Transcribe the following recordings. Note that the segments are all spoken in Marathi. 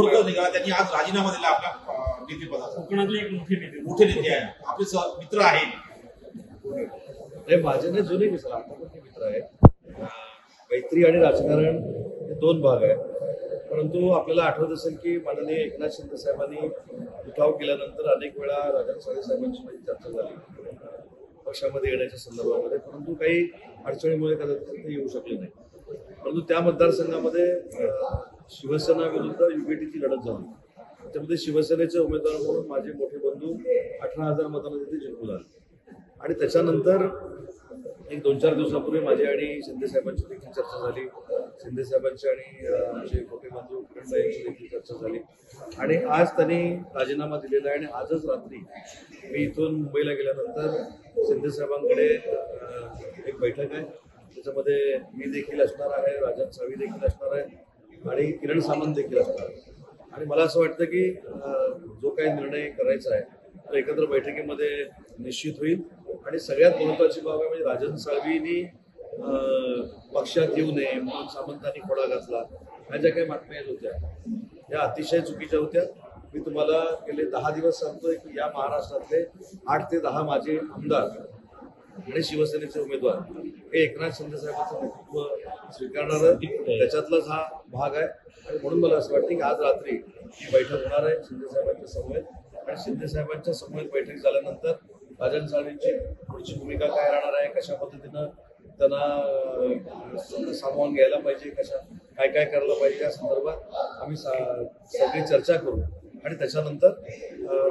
निघाला, त्यांनी आज राजीनामा दिला आपल्या नेतेपदाचा. कोकणातले एक मोठे नेते आहे, आपले मित्र आहेत. माझे नाही जुने मित्र, आता पण मित्र आहेत. मैत्री आणि राजकारण हे दोन भाग आहेत. परंतु आपल्याला आठवत असेल की माननीय एकनाथ शिंदे साहेबांनी उठाव केल्यानंतर अनेक वेळा राजन साळवी साहेबांची माझी चर्चा झाली पक्षामध्ये येण्याच्या संदर्भामध्ये, परंतु काही अडचणीमुळे कदाचित ते येऊ शकले नाही. परंतु त्या मतदारसंघामध्ये शिवसेना विरुद्ध युबीटीची लढत झाली. त्याच्यामध्ये शिवसेनेचे उमेदवार म्हणून माझे मोठे बंधू 18,000 मतांना तिथे जिंकून आले. आणि त्याच्यानंतर एक 2-4 दिवसापूर्वी माझी आणि शिंदे साहेबांची देखील चर्चा झाली. शिंदे साहेबांची आणि आमचे मोठे बंधू किरण यांची देखील चर्चा झाली. आणि आज त्यांनी राजीनामा दिलेला आहे. आणि आजच रात्री मी इथून मुंबईला गेल्यानंतर शिंदे साहेबांकडे एक बैठक आहे. त्याच्यामध्ये मी देखील असणार आहे, राजन साळवी देखील असणार आहे आणि किरण सामंत देखील असणार आहे. आणि मला असं वाटतं की जो काही निर्णय करायचा आहे तो एकत्र बैठकीमध्ये निश्चित होईल. आणि सगळ्यात महत्त्वाची बाब आहे म्हणजे राजन साळवींनी पक्षात येऊ नये म्हणून सामंतांनी खोडा घातला, ह्या ज्या काही बातम्या येत होत्या त्या अतिशय चुकीच्या होत्या. मी तुम्हाला गेले 10 दिवस सांगतोय की या महाराष्ट्रातले 8 ते 10 माझे आमदार आणि शिवसेनेचे उमेदवार हे एकनाथ शिंदे साहेबांचं नेतृत्व स्वीकारणार, त्याच्यातलाच हा भाग आहे. आणि म्हणून मला असं वाटतं की आज रात्री ही बैठक होणार आहे शिंदे साहेबांच्या समवेत. आणि शिंदे साहेबांच्या समवेत बैठक झाल्यानंतर राजन साळवींची पुढची भूमिका काय राहणार आहे, कशा पद्धतीनं त्यांना सामावून घ्यायला पाहिजे, काय काय करायला पाहिजे या संदर्भात आम्ही सगळी चर्चा करू. आणि त्याच्यानंतर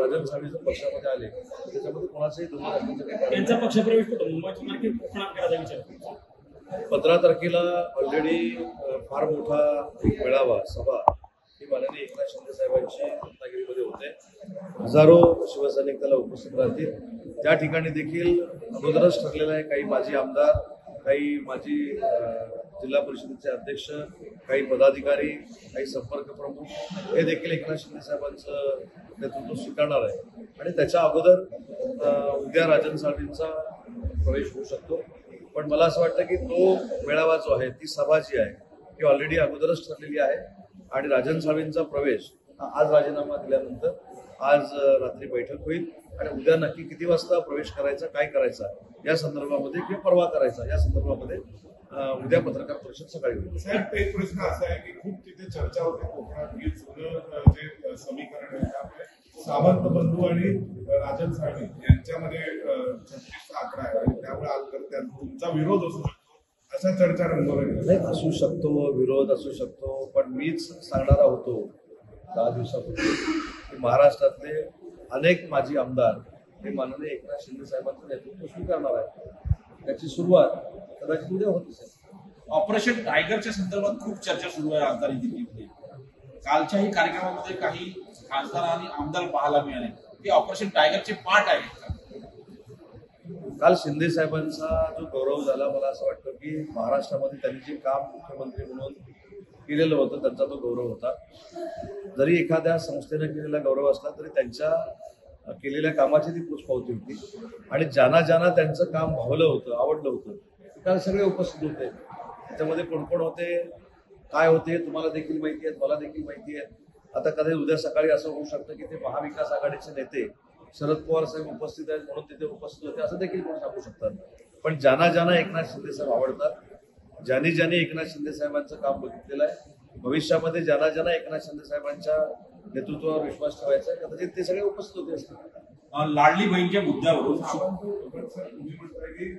राजन साळवी जर पक्षामध्ये आले त्याच्यामध्ये कोणाचंही दुमत असण्याचं काही त्यांचा पक्षप्रवेश मुंबईत होणार की कोकणात करायचा विचार. 15 तारखेला ऑलरेडी फार मोठा एक मेळावा सभा ही माननीय एकनाथ शिंदे साहेबांची रत्नागिरीमध्ये होते. हजारो शिवसैनिक त्याला उपस्थित राहतील. त्या ठिकाणी देखील अगोदरच ठरलेलं आहे काही माजी आमदार, काही माजी जिल्हा परिषदेचे अध्यक्ष, काही पदाधिकारी, काही संपर्क प्रमुख हे देखील एकनाथ शिंदे साहेबांचं नेतृत्व स्वीकारणार आहे. आणि त्याच्या अगोदर उद्या राजन साळवींचा प्रवेश होऊ शकतो. पण मला असं वाटतं की तो मेळावा जो आहे, ती सभा जी आहे ती ऑलरेडी अगोदरच ठरलेली आहे. आणि राजन साळवींचा प्रवेश आज राजीनामा दिल्यानंतर आज रात्री बैठक होईल. आणि उद्या नक्की किती वाजता प्रवेश करायचा, काय करायचा या संदर्भामध्ये किंवा परवा करायचा या संदर्भामध्ये उद्या पत्रकार परिषद सकाळी होईल. साहेब, एक प्रश्न असा आहे की खूप तिथे चर्चा होते कोकणात की जुनं जे समीकरण आहे त्यामुळे सावंत बंधू आणि राजन साळवी यांच्यामध्ये 36चा आकडा आहे आणि त्यामुळे तुमचा विरोध असू शकतो अशा चर्चा रंगवल्या. नाही, असू शकतो, विरोध असू शकतो. पण मीच सांगणारा होतो 10 दिवसापूर्वी की महाराष्ट्रातले अनेक माजी आमदार हे माननीय एकनाथ शिंदे साहेबांचं नेतृत्व स्वीकारणार आहे. त्याची सुरुवात कदाचित उद्या होत असेल. ऑपरेशन टायगरच्या संदर्भात खूप चर्चा सुरू आहे आमदार दिल्लीमध्ये. कालच्याही कार्यक्रमामध्ये काही खासदार आणि आमदार पाहायला मिळाले. ते ऑपरेशन टायगरचे पार्ट आहेत. काल शिंदे साहेबांचा जो गौरव झाला, मला असं वाटतं की महाराष्ट्रामध्ये त्यांनी जे काम मुख्यमंत्री म्हणून केलेलं होतं त्यांचा तो गौरव होता. जरी एखाद्या संस्थेने केलेला गौरव असला तरी त्यांच्या केलेल्या कामाची ती पोचपावती होती. आणि ज्यांना ज्यांना त्यांचं काम भावलं होतं, आवडलं होतं, ते काल सगळे उपस्थित होते. त्याच्यामध्ये कोण कोण होते, काय होते तुम्हाला देखील माहिती आहेत, मला देखील माहिती आहे. आता कधी उद्या सकाळी असं होऊ शकतं की ते महाविकास आघाडीचे नेते शरद पवार साहेब उपस्थित आहेत म्हणून तिथे उपस्थित होते असं देखील कोण सांगू शकतात. पण ज्यांना ज्यांना एकनाथ शिंदे साहेब आवडतात, ज्यांनी ज्यांनी एकनाथ शिंदे साहेबांचं काम बघितलेलं आहे, भविष्यामध्ये ज्यांना ज्यांना एकनाथ शिंदे साहेबांच्या नेतृत्वावर विश्वास ठेवायचा आहे कदाचित ते सगळे उपस्थित होते असतात. लाडली बहीणच्या मुद्द्यावरून तुम्ही म्हणताय की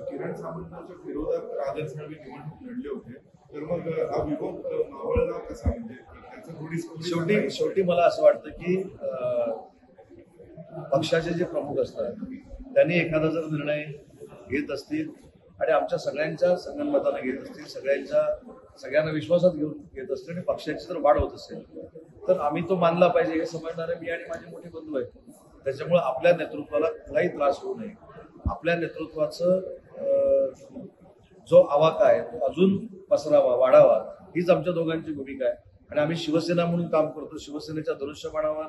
किरण सामंतांच्या विरोधात राजन साळवी निवडणूक लढले होते, तर मग हा विरोध मावळला कसा, म्हणजे त्याचं थोडी शेवटी मला असं वाटतं की पक्षाचे जे प्रमुख असतात त्यांनी एखादा जर निर्णय घेत असतील आणि आमच्या सगळ्यांच्या संगनमताने घेत असतील, सगळ्यांना विश्वासात घेऊन घेत असतील आणि पक्षाची जर वाढ होत असेल तर आम्ही तो मानला पाहिजे हे समजणारे मी आणि माझे मोठे बंधू आहेत. त्याच्यामुळे आपल्या नेतृत्वाला कुठलाही त्रास होऊ नये, आपल्या नेतृत्वाचं जो आवाका आहे तो अजून पसरावा, वाढावा, हीच आमच्या दोघांची भूमिका आहे. आणि आम्ही शिवसेना म्हणून काम करतो, शिवसेनेच्या धनुष्यबाणावर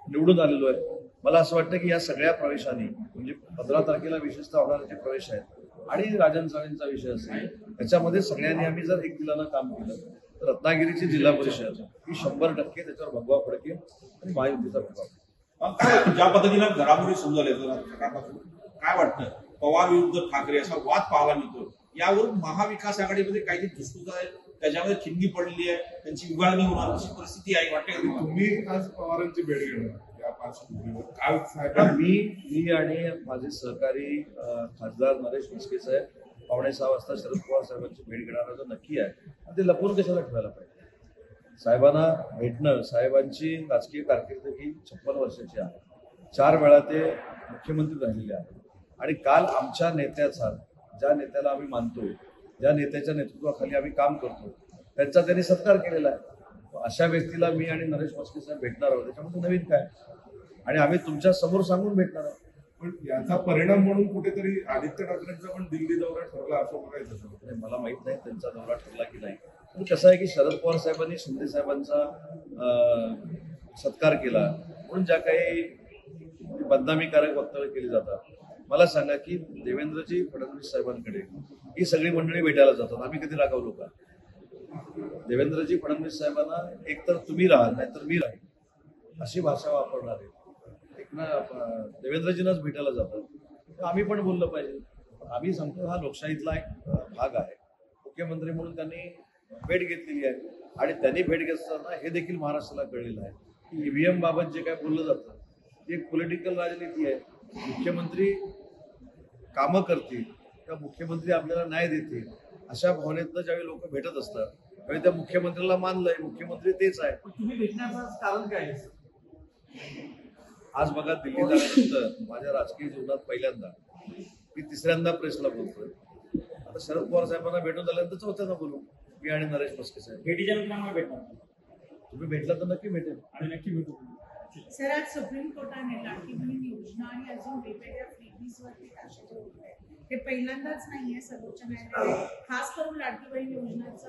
निवडून आलेलो आहे. मला असं वाटतं की या सगळ्या प्रवेशांनी म्हणजे 15 तारखेला विशेषतः होणारे जे प्रवेश आहेत आणि राजन साळवींचा विषय असेल त्याच्यामध्ये सगळ्यांनी आम्ही जर एक दिलानं काम केलं तर तर रत्नागिरीची जिल्हा परिषद ही 100% त्याच्यावर भगवा फडके आणि महायुतीचा प्रभाव. काय वाटतं, ज्या पद्धतीनं घडामोडी सुरू झाल्या सकाळपासून, काय वाटतं पवार विरुद्ध ठाकरे असा वाद पाहायला मिळतो, यावरून महाविकास आघाडीमध्ये काहीतरी धुसफूस आहे, त्याच्यामध्ये खिंडी पडलेली आहे, त्यांची उघाडणी होणार अशी परिस्थिती आहे वाटते का तुम्हाला? तुम्ही आज पवारांची भेट घेणार या पार्श्वभूमीवर काल साहेबांनी मी आणि माझे सहकारी खासदार नरेश म्हस्के साहेब 5:45 वाजता शरद पवार साहेबांची भेट घेणार जो नक्की आहे, आणि ते लपून कशाला ठेवायला पाहिजे. साहेबांना भेटणं, साहेबांची राजकीय कारकीर्द ही 56 वर्षाची आहे. 4 वेळा ते मुख्यमंत्री राहिलेले आहेत, आणि काल आमच्या नेत्याचा, ज्या नेत्याला आम्ही मानतो, ज्या नेत्याच्या नेतृत्वाखाली आम्ही काम करतो, त्यांचा त्यांनी सत्कार केलेला आहे. अशा व्यक्तीला मी आणि नरेश म्हस्के साहेब भेटणार आहोत, त्याच्यामध्ये नवीन काय, आणि आम्ही तुमच्या समोर सांगून भेटणार आहोत. पण याचा परिणाम म्हणून कुठेतरी आदित्य ठाकरेंचा पण दिल्ली दौरा ठरला असं बघायचं सर. नाही, मला माहित नाही त्यांचा दौरा ठरला की नाही. पण कसं आहे की शरद पवार साहेबांनी शिंदे साहेबांचा सत्कार केला म्हणून ज्या काही बदनामीकारक वक्तव्य केली जातात, मला सांगा की देवेंद्रजी फडणवीस साहेबांकडे ही सगळी मंडळी भेटायला जातात. आम्ही कधी रागावलो का? देवेंद्रजी फडणवीस साहेबांना एकतर तुम्ही राहाल नाहीतर मी राहील अशी भाषा वापरणारे देवेंद्रजींनाच भेटायला जातात. तर आम्ही पण बोललं पाहिजे. आम्ही सांगतो हा लोकशाहीतला एक भाग आहे. मुख्यमंत्री म्हणून त्यांनी भेट घेतलेली आहे, आणि त्यांनी भेट घेताना हे देखील महाराष्ट्राला कळलेलं आहे की ईव्हीएम बाबत जे काय बोललं जातं ती एक पॉलिटिकल राजनीती आहे. मुख्यमंत्री कामं करतील किंवा मुख्यमंत्री आपल्याला न्याय देतील अशा भावनेतनं ज्यावेळी लोक भेटत असतात त्यावेळी त्या मुख्यमंत्र्याला मानलंय, मुख्यमंत्री तेच आहे. तुम्ही भेटण्याचं कारण काय आहे? आज बघा, दिल्ली झाल्यानंतर माझ्या राजकीय जीवनात पहिल्यांदा, मी 3ऱ्यांदा प्रेसला बोलतोय. आता शरद पवार साहेबांना भेटून झाल्यानंतर 4थ्यांदा बोलू मी आणि नरेश म्हस्के साहेब. भेटीच्या नंतर आम्हाला भेटणार तुम्ही भेटला तर नक्की भेटेल. आणि नक्की भेटू. सर, आज सुप्रीम कोर्टाने लाडकी बहीण योजना आणि अजून वेगवेगळ्या फ्रीबीजवरती ताशेरे ओढले. हे पहिल्यांदाच नाहीये सर्वोच्च न्यायालयाने खास करून लाडकी बहीण योजनाचं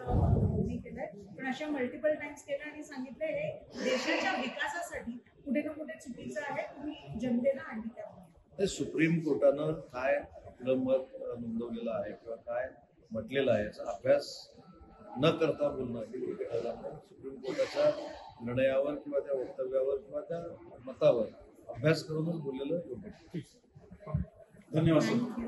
हे केलंय, पण अशा मल्टिपल टाइम्स केलं आणि सांगितलंय हे देशाच्या विकासासाठी कुठे ना कुठे चुकीचं आहे, तुम्ही जनतेला आणली त्यामुळे. ते सुप्रीम कोर्टानं काय आपलं मत नोंदवलेलं आहे किंवा काय म्हटलेलं आहे याचा अभ्यास न करता बोलणं हे सुप्रीम कोर्टाच्या निर्णयावर किंवा त्या वक्तव्यावर किंवा त्या मतावर अभ्यास करूनच बोललेलं योग्य. धन्यवाद सर.